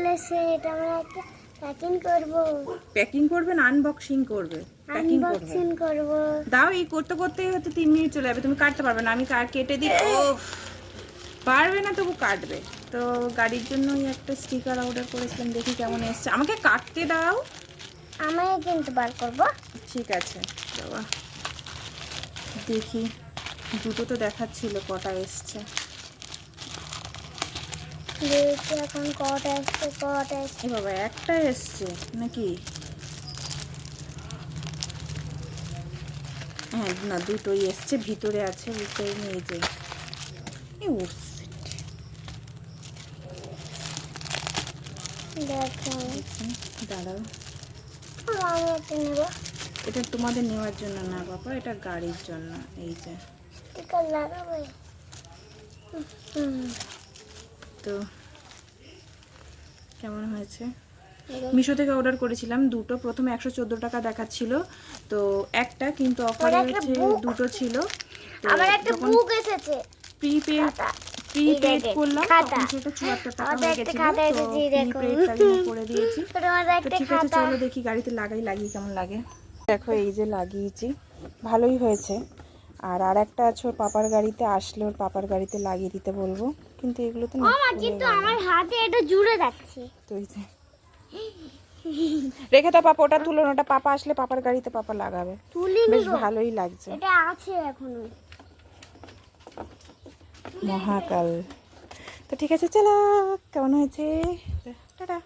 চলে এসেছে, এটা আমরা একটা প্যাকিং করব। প্যাকিং করবে না আনবক্সিং করবে? প্যাকিং করবে। আনবক্সিং করব। দাও, এই করতে করতেই হয়তো 3 মিনিট চলে যাবে, তুমি কাটতে পারবে না, আমি কেটে দিই। ও পারবে না, তবু কাটবে। তো গাড়ির জন্যই একটা স্টিকার অর্ডার করেছিলাম, দেখি কেমন এসছে। আমাকে কাটতে দাও, আমি কিন্তু বার করব। ঠিক আছে বাবা, দেখি। দুটো তো দেখাচ্ছিল, কটা এসছে দেখি এখন কটা এসছে, কটা এসছে। এ বাবা, একটা এসছে নাকি? হ্যাঁ না, দুটোই এসছে, ভিতরে আছে, বুঝতেই নেই যে দেখো দাঁড়াও, আমি একটা নেব। এটা তোমাদের নেওয়ার জন্য না বাবা, এটা গাড়ির জন্য। এই যে স্টিকার লাগাবো। তো কেমন হয়েছে? মিশো থেকে অর্ডার করেছিলাম দুটো, প্রথমে 114 টাকা দেখাচ্ছিল, তো একটা কিন্তু অফারে হচ্ছে দুটো ছিল। আমার একটা বুক এসেছে, প্রিপেড করলাম, তখন সেটা 74 টাকা হয়ে গেছিল, তো প্রিপেডটা করে দিয়েছি। তো ঠিক আছে, চলো দেখি গাড়িতে লাগিয়ে কেমন লাগে। দেখো এই যে লাগিয়েছি, ভালোই হয়েছে। আর একটা আছে ওর পাপার গাড়িতে, আসলে ওর পাপার গাড়িতে লাগিয়ে দিতে বলবো, কিন্তু এগুলো তো কিন্তু আমার হাতে এটা জুড়ে যাচ্ছে। তো এই যে রেখে দাও পাপা, ওটা তুলো না, ওটা পাপা আসলে পাপার গাড়িতে পাপা লাগাবে। বেশ ভালোই লাগছে, এটা আছে এখনো মহাকাল। তো ঠিক আছে, চলো, কেমন হয়েছে, টাটা।